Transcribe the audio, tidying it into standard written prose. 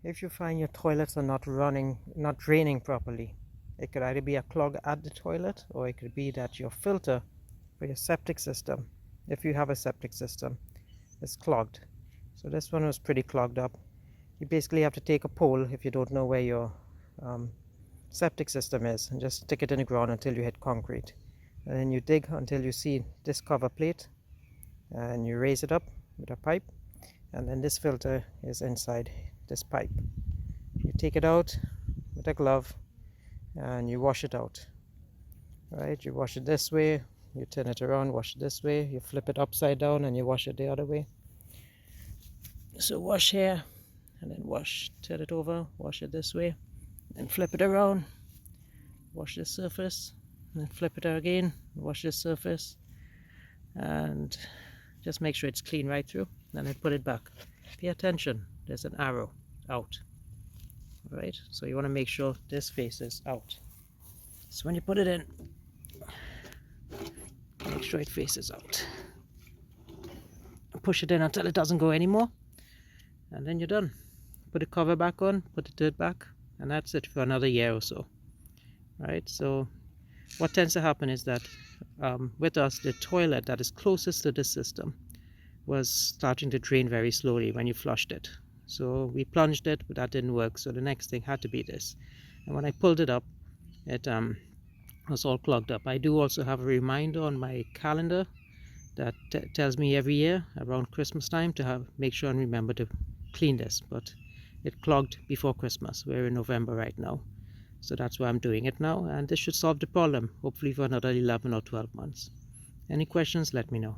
If you find your toilets are not draining properly, it could either be a clog at the toilet, or it could be that your filter for your septic system, if you have a septic system, is clogged. So this one was pretty clogged up. You basically have to take a pole, if you don't know where your septic system is, and just stick it in the ground until you hit concrete. And then you dig until you see this cover plate, and you raise it up with a pipe, and then this filter is inside this pipe. You take it out with a glove and you wash it out. Right? You wash it this way, you turn it around, wash it this way, you flip it upside down and you wash it the other way. So wash here and then wash, turn it over, wash it this way, and flip it around, wash this surface, and then flip it again, wash this surface, and just make sure it's clean right through, and then put it back. Pay attention, there's an arrow out. Right, so you want to make sure this faces out. So when you put it in, make sure it faces out. Push it in until it doesn't go anymore, and then you're done. Put the cover back on, put the dirt back, and that's it for another year or so. Right, so what tends to happen is that with us, the toilet that is closest to the system was starting to drain very slowly when you flushed it. So we plunged it, but that didn't work, so the next thing had to be this. And when I pulled it up, it was all clogged up. I do also have a reminder on my calendar that tells me every year around Christmas time to make sure and remember to clean this, but it clogged before Christmas. We're in November right now, so that's why I'm doing it now, and this should solve the problem, hopefully for another 11 or 12 months. Any questions, let me know.